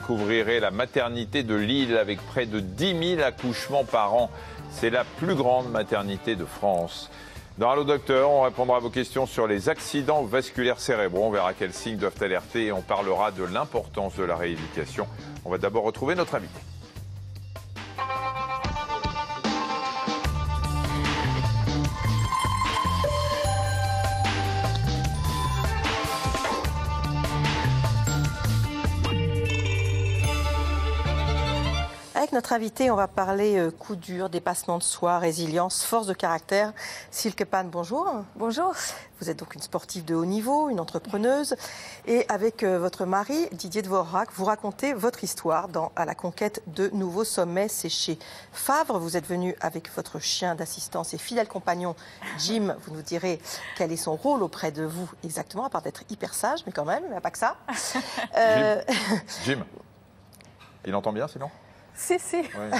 découvrirez la maternité de Lille avec près de 10 000 accouchements par an. C'est la plus grande maternité de France. Dans Allo Docteur, on répondra à vos questions sur les accidents vasculaires cérébraux. On verra quels signes doivent alerter et on parlera de l'importance de la rééducation. On va d'abord retrouver notre invité. Avec notre invité, on va parler coup dur, dépassement de soi, résilience, force de caractère. Silke Pan, bonjour. Bonjour. Vous êtes donc une sportive de haut niveau, une entrepreneuse. Et avec votre mari, Didier Dvorak, vous racontez votre histoire à la conquête de nouveaux sommets. C'est chez Favre. Vous êtes venu avec votre chien d'assistance et fidèle compagnon, Jim. Vous nous direz quel est son rôle auprès de vous exactement, à part d'être hyper sage, mais quand même, il n'y a pas que ça. Jim. Il entend bien sinon ? Si. Ouais,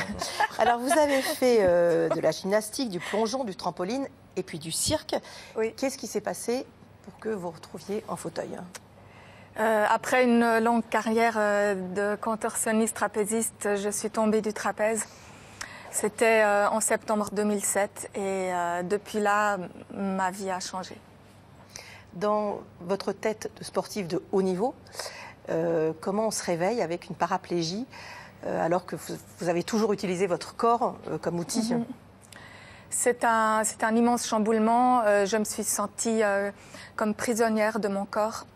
alors, vous avez fait de la gymnastique, du plongeon, du trampoline et puis du cirque. Oui. Qu'est-ce qui s'est passé pour que vous vous retrouviez en fauteuil ? Après une longue carrière de contorsionniste trapéziste, je suis tombée du trapèze. C'était en septembre 2007 et depuis là, ma vie a changé. Dans votre tête de sportive de haut niveau, comment on se réveille avec une paraplégie alors que vous avez toujours utilisé votre corps comme outil? C'est un immense chamboulement. Je me suis sentie comme prisonnière de mon corps.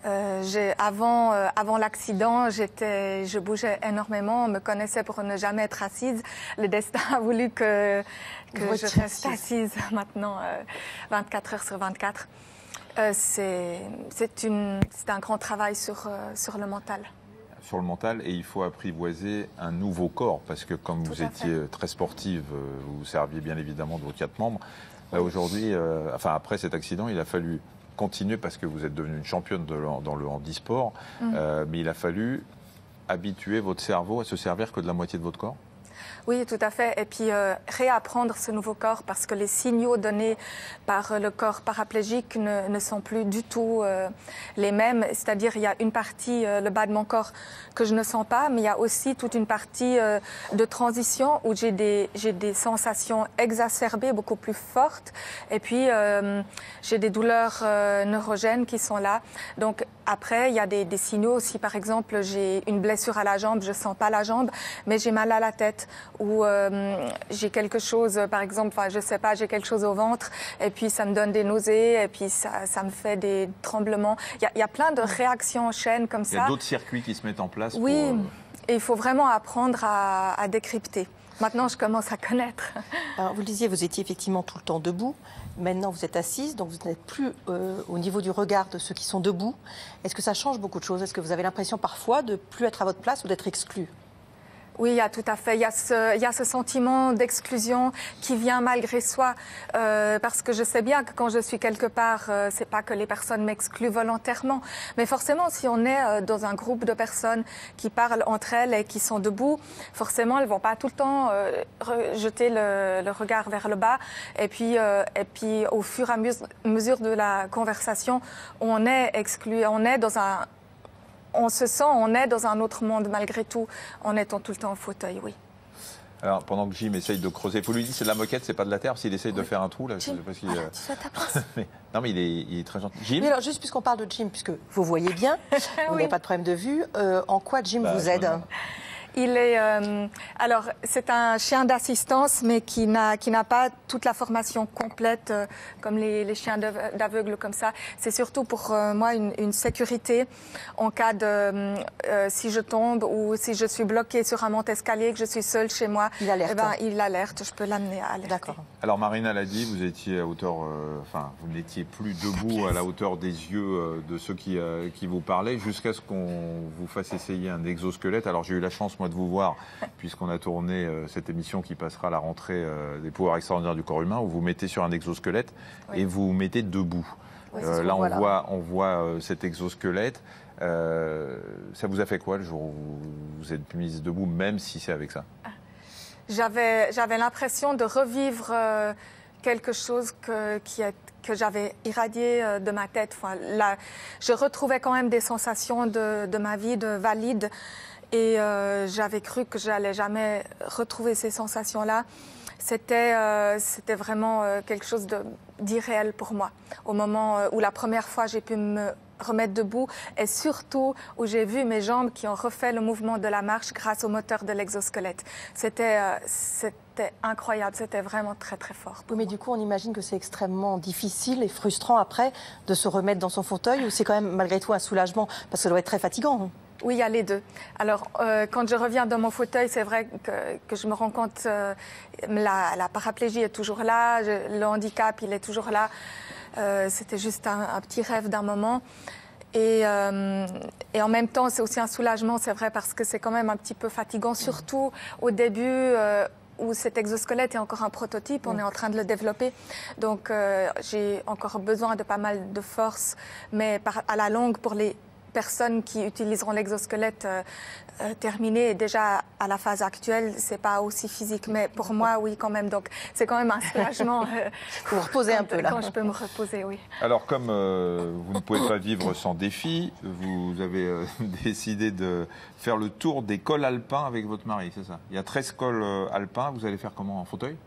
Avant l'accident, je bougeais énormément. On me connaissait pour ne jamais être assise. Le destin a voulu que je reste assise maintenant 24 heures sur 24. C'est un grand travail sur le mental. Sur le mental, et il faut apprivoiser un nouveau corps, parce que comme vous étiez très sportive, vous serviez bien évidemment de vos 4 membres. Là, aujourd'hui, après cet accident, il a fallu continuer, parce que vous êtes devenue une championne dans le handisport, mais il a fallu habituer votre cerveau à se servir que de la moitié de votre corps. Oui, tout à fait. Et puis réapprendre ce nouveau corps, parce que les signaux donnés par le corps paraplégique ne sont plus du tout les mêmes. C'est-à-dire, il y a une partie, le bas de mon corps, que je ne sens pas, mais il y a aussi toute une partie de transition où j'ai des sensations exacerbées, beaucoup plus fortes. Et puis, j'ai des douleurs neurogènes qui sont là. Donc, après, il y a des signaux aussi. Par exemple, j'ai une blessure à la jambe, je ne sens pas la jambe, mais j'ai mal à la tête. Ou j'ai quelque chose, par exemple, je ne sais pas, j'ai quelque chose au ventre, et puis ça me donne des nausées, et puis ça me fait des tremblements. Il y a plein de réactions en chaîne comme ça. Il y a d'autres circuits qui se mettent en place. Oui, et il faut vraiment apprendre à décrypter. Maintenant, je commence à connaître. Alors, vous le disiez, vous étiez effectivement tout le temps debout. Maintenant, vous êtes assise, donc vous n'êtes plus au niveau du regard de ceux qui sont debout. Est-ce que ça change beaucoup de choses? Est-ce que vous avez l'impression parfois de ne plus être à votre place ou d'être exclu? Oui, il y a tout à fait. Il y a ce sentiment d'exclusion qui vient malgré soi, parce que je sais bien que quand je suis quelque part, c'est pas que les personnes m'excluent volontairement, mais forcément, si on est dans un groupe de personnes qui parlent entre elles et qui sont debout, forcément, elles vont pas tout le temps jeter le regard vers le bas. Et puis, au fur et à mesure de la conversation, on est exclu, on se sent, on est dans un autre monde malgré tout, en étant tout le temps au fauteuil, oui. Alors, pendant que Jim essaye de creuser, faut lui dire c'est de la moquette, c'est pas de la terre, s'il essaye de faire un trou, là, Jim, je sais pas ta non, mais il est très gentil. Jim? Oui, alors, juste puisqu'on parle de Jim, puisque vous voyez bien, vous n'avez pas de problème de vue, en quoi Jim vous aide? Il est, alors, c'est un chien d'assistance, mais qui n'a pas toute la formation complète, comme les chiens d'aveugles comme ça. C'est surtout pour moi une sécurité en cas de, si je tombe ou si je suis bloquée sur un monte-escalier, que je suis seule chez moi, il alerte. Il alerte, je peux l'amener à alerter. D'accord. Alors, Marina l'a dit, vous étiez à hauteur, vous n'étiez plus debout à la hauteur des yeux de ceux qui vous parlaient, jusqu'à ce qu'on vous fasse essayer un exosquelette. Alors, j'ai eu la chance, moi, de vous voir, puisqu'on a tourné cette émission qui passera à la rentrée des pouvoirs extraordinaires du corps humain, où vous mettez sur un exosquelette et vous vous mettez debout. Oui, là, on voit cet exosquelette. Ça vous a fait quoi le jour où vous êtes mise debout, même si c'est avec ça? J'avais l'impression de revivre quelque chose que j'avais irradié de ma tête. Enfin, là, je retrouvais quand même des sensations de ma vie, de valide. Et j'avais cru que je n'allais jamais retrouver ces sensations-là. C'était vraiment quelque chose d'irréel pour moi. Au moment où la première fois j'ai pu me remettre debout et surtout où j'ai vu mes jambes qui ont refait le mouvement de la marche grâce au moteur de l'exosquelette. C'était incroyable, c'était vraiment très très fort. Oui, mais du coup on imagine que c'est extrêmement difficile et frustrant après de se remettre dans son fauteuil, ou c'est quand même malgré tout un soulagement parce que ça doit être très fatigant. Oui, il y a les deux. Alors, quand je reviens dans mon fauteuil, c'est vrai que je me rends compte la paraplégie est toujours là, le handicap, il est toujours là. C'était juste un petit rêve d'un moment. Et en même temps, c'est aussi un soulagement, c'est vrai, parce que c'est quand même un petit peu fatigant, surtout au début où cet exosquelette est encore un prototype, on est en train de le développer. Donc, j'ai encore besoin de pas mal de force, mais à la longue, pour les personnes qui utiliseront l'exosquelette terminé, déjà à la phase actuelle, c'est pas aussi physique, mais pour moi, oui, quand même. Donc, c'est quand même un soulagement. Vous reposez un peu là. Quand je peux me reposer, oui. Alors, comme vous ne pouvez pas vivre sans défi, vous avez décidé de faire le tour des cols alpins avec votre mari, c'est ça? Il y a 13 cols alpins. Vous allez faire comment? En fauteuil?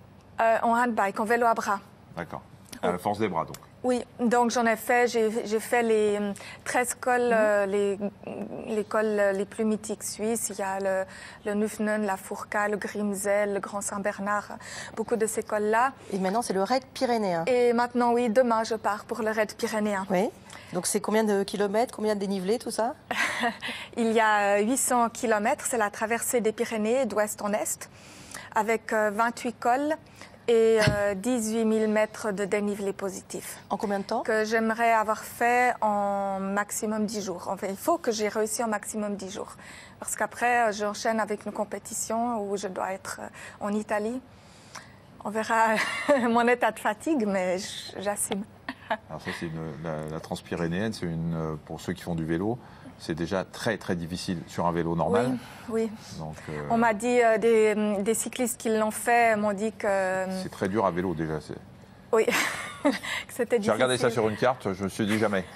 En handbike, en vélo à bras. D'accord. À la force des bras, donc. Oui, donc j'en ai fait, j'ai fait les 13 cols, les cols les plus mythiques suisses. Il y a le Nufnen, la Fourca, le Grimsel, le Grand Saint-Bernard, beaucoup de ces cols-là. Et maintenant, c'est le raid pyrénéen. Et maintenant, oui, demain, je pars pour le raid pyrénéen. Oui. Donc c'est combien de kilomètres, combien de dénivelé, tout ça? Il y a 800 kilomètres, c'est la traversée des Pyrénées d'ouest en est, avec 28 cols. Et 18 000 mètres de dénivelé positif. En combien de temps? Que j'aimerais avoir fait en maximum 10 jours. Enfin, il faut que j'ai réussi en maximum 10 jours. Parce qu'après, j'enchaîne avec une compétition où je dois être en Italie. On verra mon état de fatigue, mais j'assume. Alors ça, c'est la transpyrénéenne, c'est pour ceux qui font du vélo. C'est déjà très très difficile sur un vélo normal. Oui, oui. Donc, on m'a dit, des cyclistes qui l'ont fait m'ont dit que... C'est très dur à vélo déjà. Oui, c'était difficile. J'ai regardé ça sur une carte, je me suis dit jamais.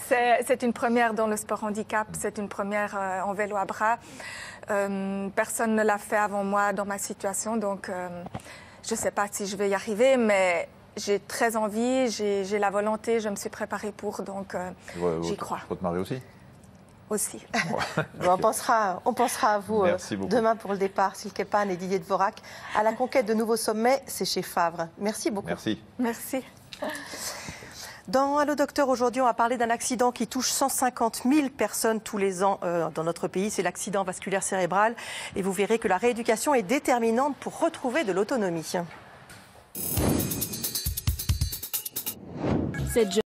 C'est une première dans le sport handicap, c'est une première en vélo à bras. Personne ne l'a fait avant moi dans ma situation, donc je ne sais pas si je vais y arriver, mais... J'ai très envie, j'ai la volonté, je me suis préparée pour, donc j'y crois. Votre mari aussi? Aussi. Bon, on pensera à vous demain pour le départ, Silke Pan et Didier Dvorak. À la conquête de nouveaux sommets, c'est chez Favre. Merci beaucoup. Merci. Merci. Dans Allo Docteur, aujourd'hui, on va parler d'un accident qui touche 150 000 personnes tous les ans dans notre pays. C'est l'accident vasculaire cérébral. Et vous verrez que la rééducation est déterminante pour retrouver de l'autonomie.